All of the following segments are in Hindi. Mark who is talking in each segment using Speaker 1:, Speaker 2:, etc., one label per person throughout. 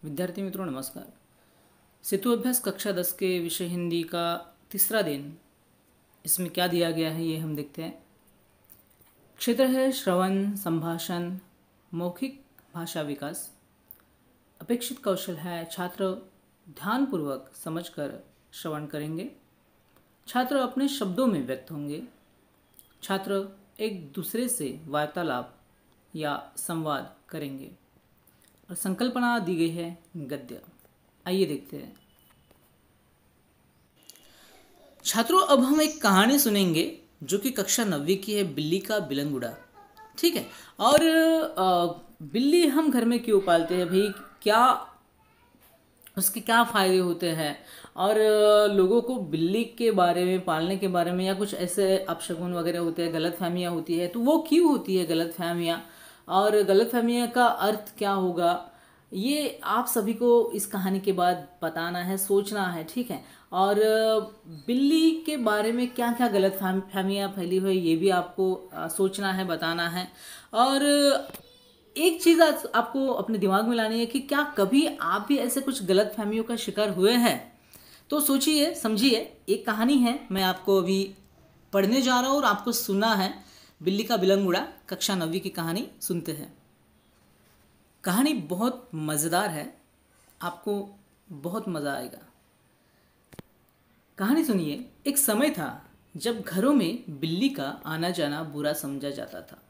Speaker 1: विद्यार्थी मित्रों नमस्कार। सेतु अभ्यास कक्षा 10 के विषय हिंदी का तीसरा दिन। इसमें क्या दिया गया है ये हम देखते हैं। क्षेत्र है श्रवण, संभाषण, मौखिक भाषा विकास। अपेक्षित कौशल है छात्र ध्यानपूर्वक समझकर श्रवण करेंगे, छात्र अपने शब्दों में व्यक्त होंगे, छात्र एक दूसरे से वार्तालाप या संवाद करेंगे और संकल्पना दी गई है गद्य। आइए देखते हैं। छात्रों, अब हम एक कहानी सुनेंगे जो कि कक्षा 9वीं की है, बिल्ली का बिलंगुड़ा। ठीक है। और बिल्ली हम घर में क्यों पालते हैं भाई, क्या उसके क्या फ़ायदे होते हैं, और लोगों को बिल्ली के बारे में, पालने के बारे में या कुछ ऐसे अपशगुन वगैरह होते हैं, गलतफहमियाँ होती है, तो वो क्यों होती है गलतफहमियाँ, और गलतफहमियाँ का अर्थ क्या होगा, ये आप सभी को इस कहानी के बाद बताना है, सोचना है। ठीक है। और बिल्ली के बारे में क्या क्या गलतफहमियाँ फैली हुई ये भी आपको सोचना है, बताना है। और एक चीज़ आपको अपने दिमाग में लानी है कि क्या कभी आप भी ऐसे कुछ गलतफहमियों का शिकार हुए हैं। तो सोचिए, समझिए। एक कहानी है, मैं आपको अभी पढ़ने जा रहा हूँ और आपको सुनना है। बिल्ली का बिलंगुड़ा, कक्षा 9वीं की कहानी सुनते हैं। कहानी बहुत मज़ेदार है, आपको बहुत मज़ा आएगा। कहानी सुनिए। एक समय था जब घरों में बिल्ली का आना जाना बुरा समझा जाता था,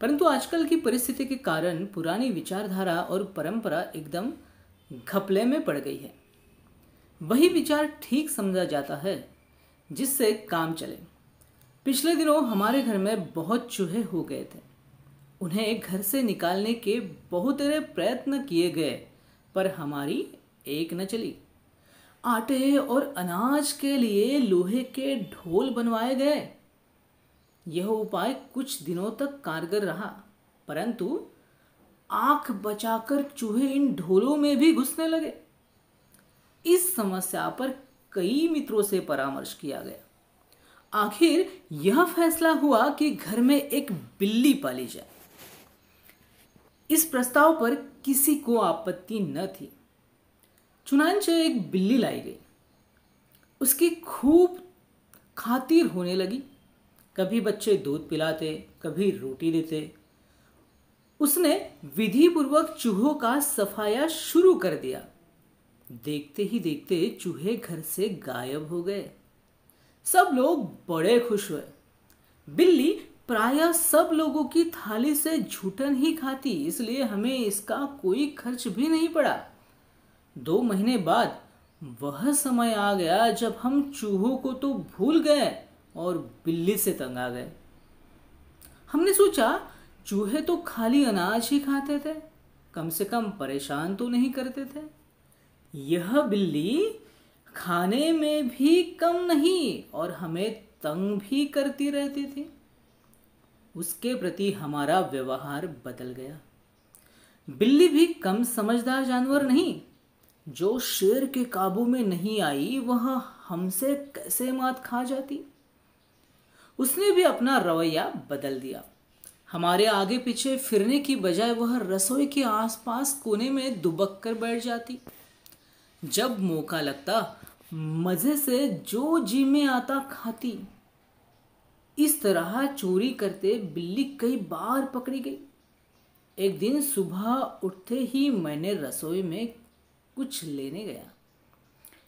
Speaker 1: परंतु आजकल की परिस्थिति के कारण पुरानी विचारधारा और परंपरा एकदम घपले में पड़ गई है। वही विचार ठीक समझा जाता है जिससे काम चले। पिछले दिनों हमारे घर में बहुत चूहे हो गए थे। उन्हें घर से निकालने के बहुत सारे प्रयत्न किए गए, पर हमारी एक न चली। आटे और अनाज के लिए लोहे के ढोल बनवाए गए। यह उपाय कुछ दिनों तक कारगर रहा, परंतु आंख बचाकर चूहे इन ढोलों में भी घुसने लगे। इस समस्या पर कई मित्रों से परामर्श किया गया। आखिर यह फैसला हुआ कि घर में एक बिल्ली पाली जाए। इस प्रस्ताव पर किसी को आपत्ति न थी। चुनांचे एक बिल्ली लाई गई। उसकी खूब खातिर होने लगी। कभी बच्चे दूध पिलाते, कभी रोटी देते। उसने विधि पूर्वक चूहों का सफाया शुरू कर दिया। देखते ही देखते चूहे घर से गायब हो गए। सब लोग बड़े खुश हुए। बिल्ली प्रायः सब लोगों की थाली से झूठन ही खाती, इसलिए हमें इसका कोई खर्च भी नहीं पड़ा। 2 महीने बाद वह समय आ गया जब हम चूहों को तो भूल गए और बिल्ली से तंग आ गए। हमने सोचा चूहे तो खाली अनाज ही खाते थे, कम से कम परेशान तो नहीं करते थे। यह बिल्ली खाने में भी कम नहीं और हमें तंग भी करती रहती थी। उसके प्रति हमारा व्यवहार बदल गया। बिल्ली भी कम समझदार जानवर नहीं। जो शेर के काबू में नहीं आई, वह हमसे कैसे मात खा जाती। उसने भी अपना रवैया बदल दिया। हमारे आगे पीछे फिरने की बजाय वह रसोई के आसपास कोने में दुबक कर बैठ जाती। जब मौका लगता मजे से जो जी में आता खाती। इस तरह चोरी करते बिल्ली कई बार पकड़ी गई। एक दिन सुबह उठते ही मैंने रसोई में कुछ लेने गया।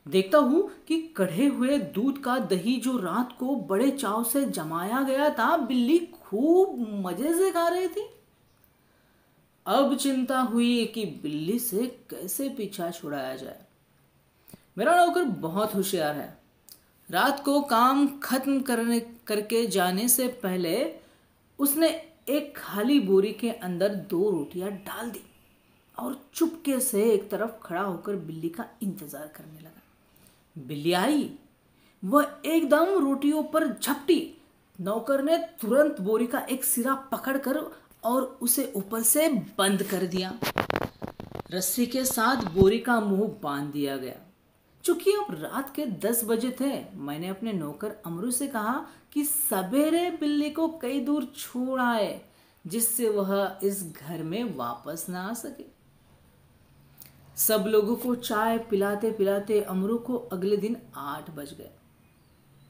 Speaker 1: देखता हूं कि कढ़े हुए दूध का दही जो रात को बड़े चाव से जमाया गया था, बिल्ली खूब मजे से खा रही थी। अब चिंता हुई कि बिल्ली से कैसे पीछा छुड़ाया जाए। मेरा नौकर बहुत होशियार है। रात को काम खत्म करके जाने से पहले उसने एक खाली बोरी के अंदर 2 रोटियां डाल दी और चुपके से एक तरफ खड़ा होकर बिल्ली का इंतजार करने लगा। बिल्ली आई, वह एकदम रोटियों पर झपटी। नौकर ने तुरंत बोरी का एक सिरा पकड़कर और उसे ऊपर से बंद कर दिया। रस्सी के साथ बोरी का मुंह बांध दिया गया। चूंकि अब रात के 10 बजे थे, मैंने अपने नौकर अमरू से कहा कि सवेरे बिल्ली को कई दूर छोड़ आए, जिससे वह इस घर में वापस ना आ सके। सब लोगों को चाय पिलाते पिलाते अमरू को अगले दिन 8 बज गए।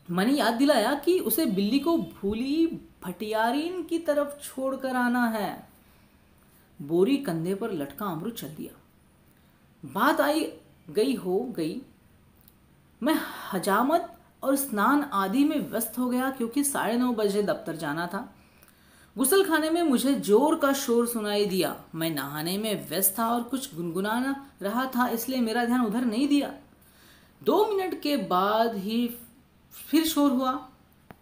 Speaker 1: मैंने याद दिलाया कि उसे बिल्ली को भूली भटियारीन की तरफ छोड़कर आना है। बोरी कंधे पर लटका अमरू चल दिया। बात आई गई हो गई। मैं हजामत और स्नान आदि में व्यस्त हो गया क्योंकि 9:30 बजे दफ्तर जाना था। गुसल खाने में मुझे जोर का शोर सुनाई दिया। मैं नहाने में व्यस्त था और कुछ गुनगुनाना रहा था, इसलिए मेरा ध्यान उधर नहीं दिया। 2 मिनट के बाद ही फिर शोर हुआ।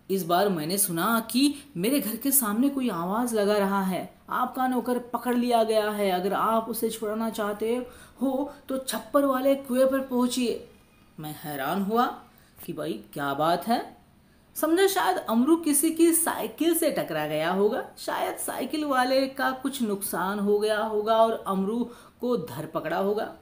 Speaker 1: इस बार मैंने सुना कि मेरे घर के सामने कोई आवाज लगा रहा है, आपका नौकर पकड़ लिया गया है, अगर आप उसे छुड़ाना चाहते हो तो छप्पर वाले कुएं पर पहुंचिए। मैं हैरान हुआ कि भाई क्या बात है। समझा शायद अमरू किसी की साइकिल से टकरा गया होगा, शायद साइकिल वाले का कुछ नुकसान हो गया होगा और अमरू को धर पकड़ा होगा।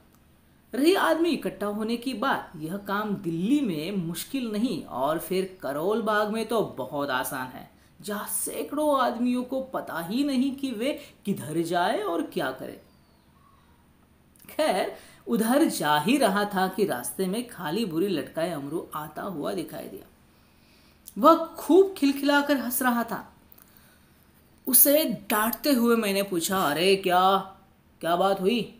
Speaker 1: रही आदमी इकट्ठा होने की बात, यह काम दिल्ली में मुश्किल नहीं और फिर करोल बाग में तो बहुत आसान है, जहाँ सैकड़ों आदमियों को पता ही नहीं कि वे किधर जाए और क्या करे। खैर उधर जा ही रहा था कि रास्ते में खाली बोरी लटकाए अमरू आता हुआ दिखाई दिया। वह खूब खिलखिलाकर हंस रहा था। उसे डांटते हुए मैंने पूछा, अरे क्या क्या बात हुई?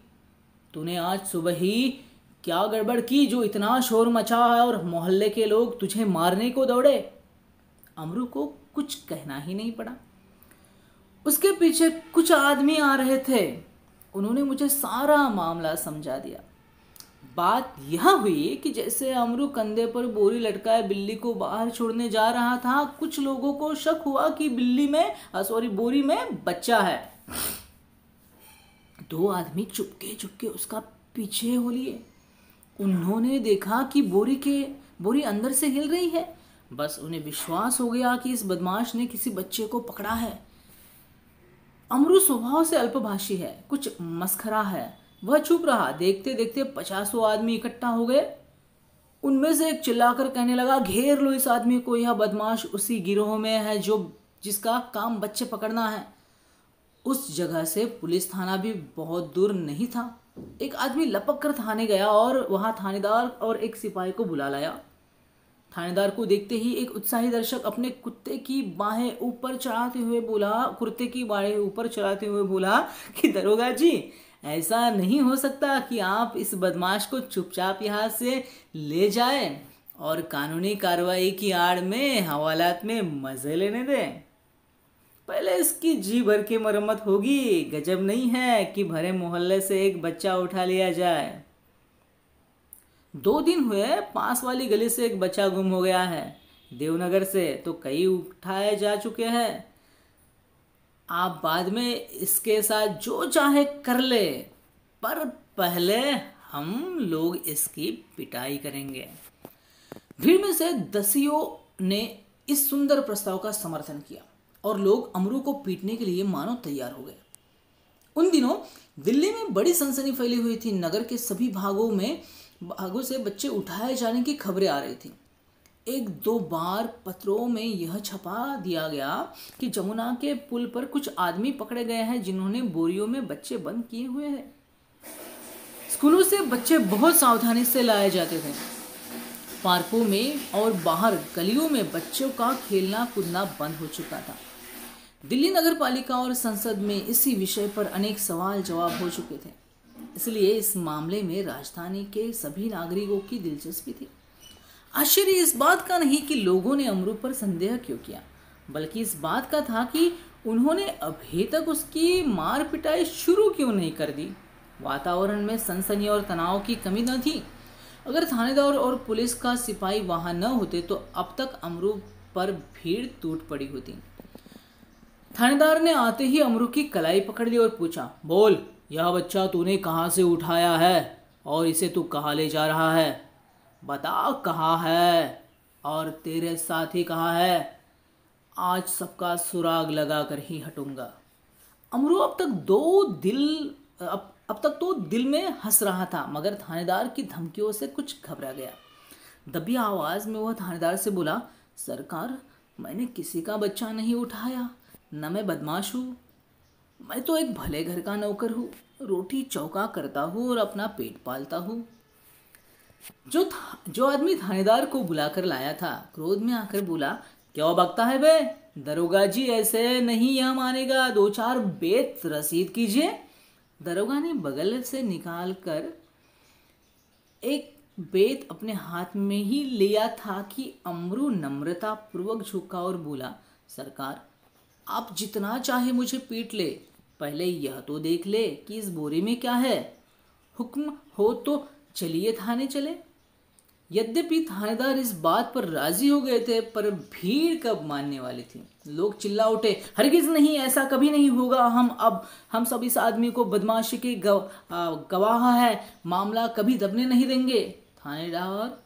Speaker 1: तूने आज सुबह ही क्या गड़बड़ की जो इतना शोर मचा है और मोहल्ले के लोग तुझे मारने को दौड़े? अमरू को कुछ कहना ही नहीं पड़ा। उसके पीछे कुछ आदमी आ रहे थे, उन्होंने मुझे सारा मामला समझा दिया। बात यह हुई कि जैसे अमरू कंधे पर बोरी लटकाए बिल्ली को बाहर छोड़ने जा रहा था, कुछ लोगों को शक हुआ कि बोरी में बच्चा है। 2 आदमी चुपके चुपके उसका पीछे हो लिए। उन्होंने देखा कि बोरी अंदर से हिल रही है। बस उन्हें विश्वास हो गया कि इस बदमाश ने किसी बच्चे को पकड़ा है। अमरू स्वभाव से अल्पभाषी है, कुछ मस्खरा है। वह चुप रहा। देखते देखते 50 आदमी इकट्ठा हो गए। उनमें से एक चिल्लाकर कहने लगा, घेर लो इस आदमी को, यह बदमाश उसी गिरोह में है जिसका काम बच्चे पकड़ना है। उस जगह से पुलिस थाना भी बहुत दूर नहीं था। एक आदमी लपक कर थाने गया और वहां थानेदार और एक सिपाही को बुला लाया। थानेदार को देखते ही एक उत्साही दर्शक अपने कुत्ते की बाहें ऊपर चढ़ाते हुए बोला कि दरोगा जी, ऐसा नहीं हो सकता कि आप इस बदमाश को चुपचाप यहाँ से ले जाएं और कानूनी कार्रवाई की आड़ में हवालात में मजे लेने दें। पहले इसकी जी भर की मरम्मत होगी। गजब नहीं है कि भरे मोहल्ले से एक बच्चा उठा लिया जाए। 2 दिन हुए, पास वाली गली से एक बच्चा गुम हो गया है। देवनगर से तो कई उठाए जा चुके हैं। आप बाद में इसके साथ जो चाहे कर ले, पर पहले हम लोग इसकी पिटाई करेंगे। भीड़ में से दसियों ने इस सुंदर प्रस्ताव का समर्थन किया और लोग अमरू को पीटने के लिए मानो तैयार हो गए। उन दिनों दिल्ली में बड़ी सनसनी फैली हुई थी। नगर के सभी भागों से बच्चे उठाए जाने की खबरें आ रही थी। 1-2 बार पत्रों में यह छपा दिया गया कि जमुना के पुल पर कुछ आदमी पकड़े गए हैं जिन्होंने बोरियों में बच्चे बंद किए हुए हैं। स्कूलों से बच्चे बहुत सावधानी से लाए जाते थे। पार्कों में और बाहर गलियों में बच्चों का खेलना कूदना बंद हो चुका था। दिल्ली नगर पालिका और संसद में इसी विषय पर अनेक सवाल जवाब हो चुके थे। इसलिए इस मामले में राजधानी के सभी नागरिकों की दिलचस्पी थी। आश्चर्य इस बात का नहीं कि लोगों ने अमरू पर संदेह क्यों किया, बल्कि इस बात का था कि उन्होंने अभी तक उसकी मार पिटाई शुरू क्यों नहीं कर दी। वातावरण में सनसनी और तनाव की कमी न थी। अगर थानेदार और पुलिस का सिपाही वहां न होते तो अब तक अमरू पर भीड़ टूट पड़ी होती। थानेदार ने आते ही अमरू की कलाई पकड़ ली और पूछा, बोल, यह बच्चा तूने कहाँ से उठाया है और इसे तू कहाँ ले जा रहा है? बता कहाँ है और तेरे साथी कहाँ है? आज सबका सुराग लगा कर ही हटूंगा। अमरू अब तक तो दिल में हंस रहा था, मगर थानेदार की धमकियों से कुछ घबरा गया। दबी आवाज में वह थानेदार से बोला, सरकार, मैंने किसी का बच्चा नहीं उठाया, न मैं बदमाश हूँ। मैं तो एक भले घर का नौकर हूँ, रोटी चौका करता हूँ और अपना पेट पालता हूँ। जो आदमी थानेदार को बुलाकर लाया था क्रोध में आकर बोला, क्यों बकता है बे? दरोगा जी ऐसे नहीं यह मानेगा, 2-4 बेत रसीद कीजिए। दरोगा ने बगल से निकाल कर एक बेत अपने हाथ में ही लिया था कि अमरू नम्रता पूर्वक झुका और बोला, सरकार आप जितना चाहे मुझे पीट ले, पहले यह तो देख ले कि इस बोरे में क्या है। हुक्म हो तो चलिए थाने चले। यद्यपि थानेदार इस बात पर राजी हो गए थे, पर भीड़ कब मानने वाली थी। लोग चिल्ला उठे, हरगिज नहीं, ऐसा कभी नहीं होगा। हम सब इस आदमी को बदमाशी के गवाह है, मामला कभी दबने नहीं देंगे। थानेदार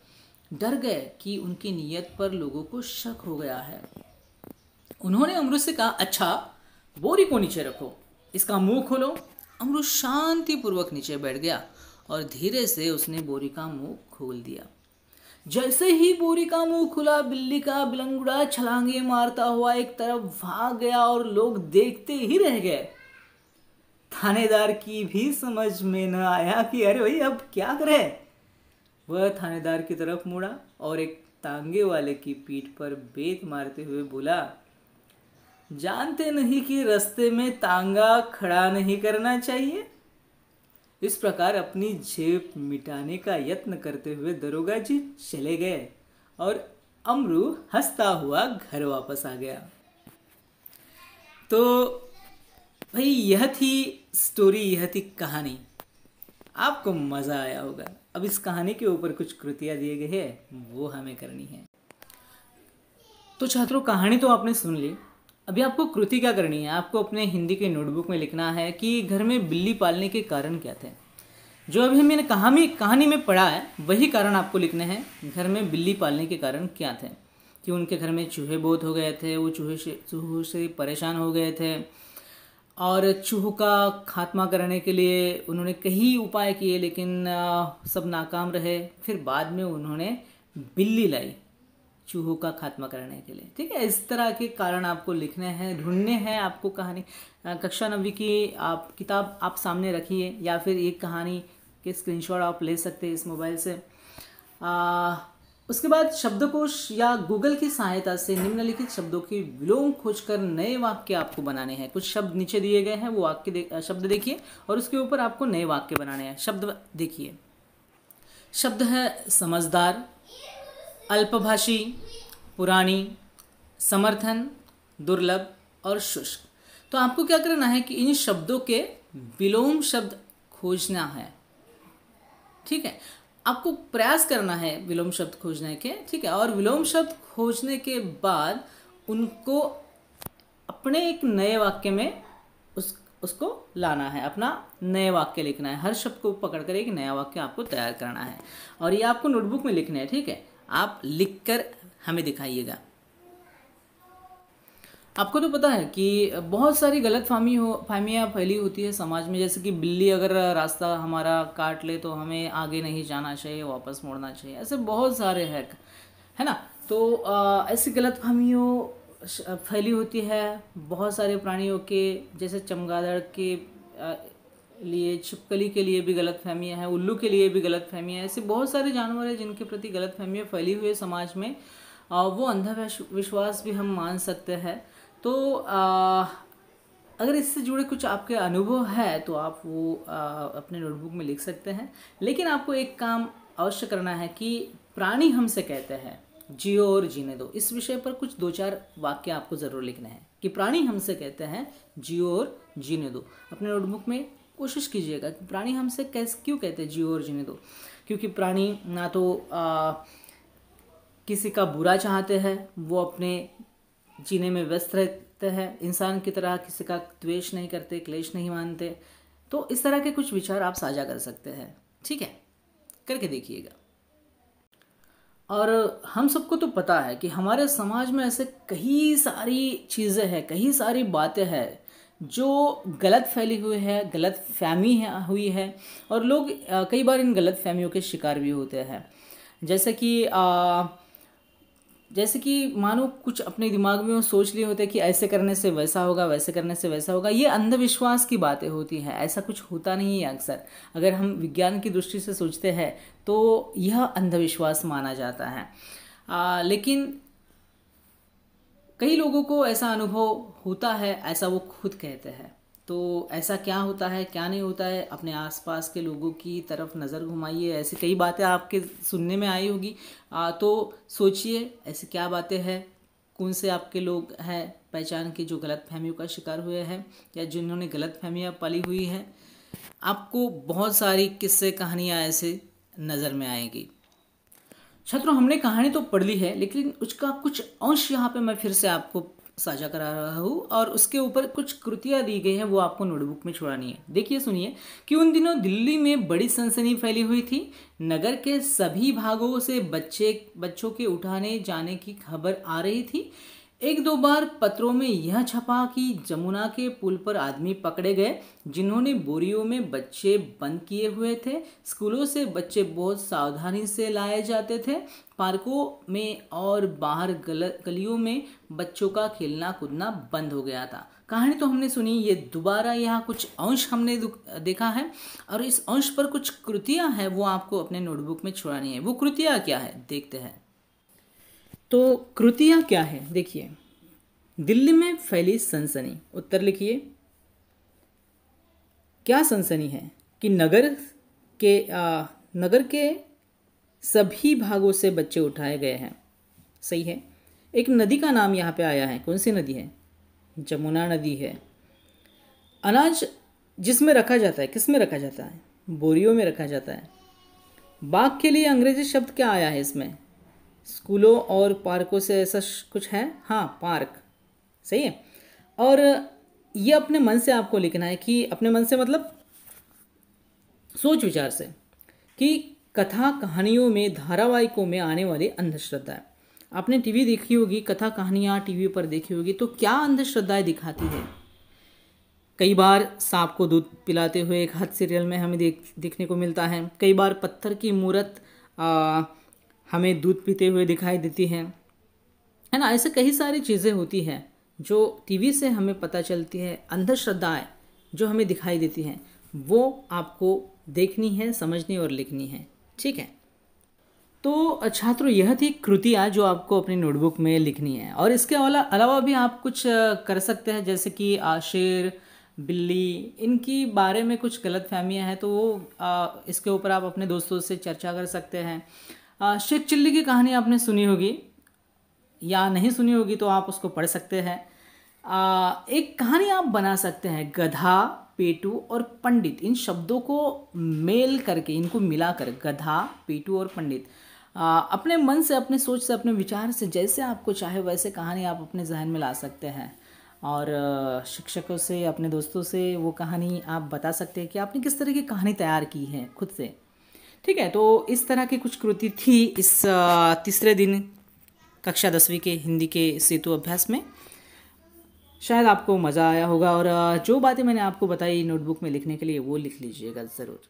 Speaker 1: डर गए कि उनकी नीयत पर लोगों को शक हो गया है। उन्होंने अमरू से कहा, अच्छा बोरी को नीचे रखो, इसका मुंह खोलो। अमरू शांतिपूर्वक नीचे बैठ गया और धीरे से उसने बोरी का मुंह खोल दिया। जैसे ही बोरी का मुंह खुला, बिल्ली का बिलंगुड़ा छलांगे मारता हुआ एक तरफ भाग गया और लोग देखते ही रह गए। थानेदार की भी समझ में न आया कि अरे भाई अब क्या करें। वह थानेदार की तरफ मुड़ा और एक तांगे वाले की पीठ पर बेत मारते हुए बोला, जानते नहीं कि रास्ते में तांगा खड़ा नहीं करना चाहिए। इस प्रकार अपनी जेब मिटाने का यत्न करते हुए दरोगा जी चले गए और अमरू हंसता हुआ घर वापस आ गया। तो भाई यह थी स्टोरी, यह थी कहानी। आपको मज़ा आया होगा। अब इस कहानी के ऊपर कुछ कृतियाँ दिए गए हैं, वो हमें करनी है। तो छात्रों, कहानी तो आपने सुन ली। अभी आपको कृति क्या करनी है? आपको अपने हिंदी के नोटबुक में लिखना है कि घर में बिल्ली पालने के कारण क्या थे। जो अभी मैंने कहानी में पढ़ा है वही कारण आपको लिखने हैं। घर में बिल्ली पालने के कारण क्या थे? कि उनके घर में चूहे बहुत हो गए थे, वो चूहों से परेशान हो गए थे और चूहों का खात्मा करने के लिए उन्होंने कई उपाय किए, लेकिन सब नाकाम रहे। फिर बाद में उन्होंने बिल्ली लाई चूहों का खात्मा करने के लिए। ठीक है, इस तरह के कारण आपको लिखने हैं, ढूंढने हैं आपको। कहानी कक्षा 9वीं की आप किताब आप सामने रखिए या फिर एक कहानी के स्क्रीनशॉट आप ले सकते हैं इस मोबाइल से। उसके बाद शब्दकोश या गूगल की सहायता से निम्नलिखित शब्दों की विलोम खोजकर नए वाक्य आपको बनाने हैं। कुछ शब्द नीचे दिए गए हैं, वो शब्द देखिए और उसके ऊपर आपको नए वाक्य बनाने हैं। शब्द देखिए, शब्द है समझदार, अल्पभाषी, पुरानी, समर्थन, दुर्लभ और शुष्क। तो आपको क्या करना है कि इन शब्दों के विलोम शब्द खोजना है। ठीक है, आपको प्रयास करना है विलोम शब्द खोजने के। ठीक है, और विलोम शब्द खोजने के बाद उनको अपने एक नए वाक्य में उसको लाना है, अपना नए वाक्य लिखना है। हर शब्द को पकड़कर एक नया वाक्य आपको तैयार करना है और ये आपको नोटबुक में लिखना है। ठीक है, आप लिखकर हमें दिखाइएगा। आपको तो पता है कि बहुत सारी गलत फहमियाँ फैली होती है समाज में, जैसे कि बिल्ली अगर रास्ता हमारा काट ले तो हमें आगे नहीं जाना चाहिए, वापस मुड़ना चाहिए। ऐसे बहुत सारे है ना। तो ऐसी गलत फहमियों फैली होती है बहुत सारे प्राणियों के, जैसे चमगादड़ के लिए, छिपकली के लिए भी गलत फहमियाँ हैं, उल्लू के लिए भी गलत फहमियाँ हैं। ऐसे बहुत सारे जानवर हैं जिनके प्रति गलत फहमियाँ फैली हुई है समाज में। वो अंधविश्वास भी हम मान सकते हैं। तो अगर इससे जुड़े कुछ आपके अनुभव है तो आप वो अपने नोटबुक में लिख सकते हैं। लेकिन आपको एक काम अवश्य करना है कि प्राणी हमसे कहते हैं जियो और जीने दो। इस विषय पर कुछ 2-4 वाक्य आपको ज़रूर लिखने हैं कि प्राणी हमसे कहते हैं जियो और जीने दो। अपने नोटबुक में कोशिश कीजिएगा कि प्राणी हमसे क्यों कहते हैं जियो और जीने दो। क्योंकि प्राणी ना तो किसी का बुरा चाहते हैं, वो अपने जीने में व्यस्त रहते हैं, इंसान की तरह किसी का द्वेष नहीं करते, क्लेश नहीं मानते। तो इस तरह के कुछ विचार आप साझा कर सकते हैं। ठीक है, करके देखिएगा। और हम सबको तो पता है कि हमारे समाज में ऐसे कई सारी चीज़ें हैं, कई सारी बातें हैं जो गलत फैली हुई है, गलत फहमी हुई है और लोग कई बार इन गलत फहमियों के शिकार भी होते हैं। जैसे कि जैसे कि मानो कुछ अपने दिमाग में वो सोच लिए होते हैं कि ऐसे करने से वैसा होगा, वैसे करने से वैसा होगा। ये अंधविश्वास की बातें होती हैं, ऐसा कुछ होता नहीं है। अक्सर अगर हम विज्ञान की दृष्टि से सोचते हैं तो यह अंधविश्वास माना जाता है। लेकिन कई लोगों को ऐसा अनुभव होता है, ऐसा वो खुद कहते हैं। तो ऐसा क्या होता है, क्या नहीं होता है, अपने आसपास के लोगों की तरफ नज़र घुमाइए। ऐसी कई बातें आपके सुनने में आई होगी, तो सोचिए ऐसी क्या बातें हैं, कौन से आपके लोग हैं पहचान के जो गलत फहमियों का शिकार हुए हैं या जिन्होंने गलत फहमियाँ पाली हुई हैं। आपको बहुत सारी किस्से कहानियाँ ऐसे नज़र में आएंगी। छात्रों, हमने कहानी तो पढ़ ली है, लेकिन उसका कुछ अंश यहाँ पे मैं फिर से आपको साझा करा रहा हूँ और उसके ऊपर कुछ कृतियाँ दी गई हैं, वो आपको नोटबुक में छुड़ानी है। देखिए, सुनिए कि उन दिनों दिल्ली में बड़ी सनसनी फैली हुई थी। नगर के सभी भागों से बच्चों के उठाने जाने की खबर आ रही थी। एक दो बार पत्रों में यह छपा कि जमुना के पुल पर आदमी पकड़े गए जिन्होंने बोरियों में बच्चे बंद किए हुए थे। स्कूलों से बच्चे बहुत सावधानी से लाए जाते थे। पार्कों में और बाहर गलियों में बच्चों का खेलना कूदना बंद हो गया था। कहानी तो हमने सुनी, ये दोबारा यहाँ कुछ अंश हमने देखा है और इस अंश पर कुछ कृतियाँ हैं, वो आपको अपने नोटबुक में छुड़ानी है। वो कृतियाँ क्या है, देखते हैं। तो कृतियाँ क्या है, देखिए। दिल्ली में फैली सनसनी। उत्तर लिखिए, क्या सनसनी है कि नगर के सभी भागों से बच्चे उठाए गए हैं। सही है। एक नदी का नाम यहाँ पे आया है। कौन सी नदी है? जमुना नदी है। अनाज जिसमें रखा जाता है, किस में रखा जाता है? बोरियों में रखा जाता है। बाग के लिए अंग्रेजी शब्द क्या आया है इसमें? स्कूलों और पार्कों से ऐसा कुछ है? हाँ, पार्क। सही है। और ये अपने मन से आपको लिखना है कि अपने मन से मतलब सोच विचार से, कि कथा कहानियों में, धारावाहिकों में आने वाली अंधश्रद्धा है। आपने टीवी देखी होगी, कथा कहानियाँ टीवी पर देखी होगी, तो क्या अंधश्रद्धाएं दिखाती है? कई बार सांप को दूध पिलाते हुए एक हद सीरियल में हमें देखने को मिलता है। कई बार पत्थर की मूर्त हमें दूध पीते हुए दिखाई देती है ना। ऐसे कई सारी चीज़ें होती हैं जो टीवी से हमें पता चलती है। अंधश्रद्धाएं जो हमें दिखाई देती हैं, वो आपको देखनी है, समझनी और लिखनी है। ठीक है। तो छात्रों, यह थी कृतियाँ जो आपको अपनी नोटबुक में लिखनी है। और इसके अलावा भी आप कुछ कर सकते हैं, जैसे कि शेर, बिल्ली, इनकी बारे में कुछ गलत फहमियाँ हैं, तो वो इसके ऊपर आप अपने दोस्तों से चर्चा कर सकते हैं। शेख चिल्ली की कहानी आपने सुनी होगी या नहीं सुनी होगी, तो आप उसको पढ़ सकते हैं। एक कहानी आप बना सकते हैं, गधा, पेटू और पंडित। इन शब्दों को मेल करके, इनको मिलाकर, गधा, पेटू और पंडित, अपने मन से, अपने सोच से, अपने विचार से, जैसे आपको चाहे वैसे कहानी आप अपने जहन में ला सकते हैं। और शिक्षकों से, अपने दोस्तों से वो कहानी आप बता सकते हैं कि आपने किस तरह की कहानी तैयार की है खुद से। ठीक है। तो इस तरह की कुछ कृति थी इस तीसरे दिन कक्षा 10वीं के हिंदी के सेतु अभ्यास में। शायद आपको मज़ा आया होगा और जो बातें मैंने आपको बताई नोटबुक में लिखने के लिए, वो लिख लीजिएगा ज़रूर।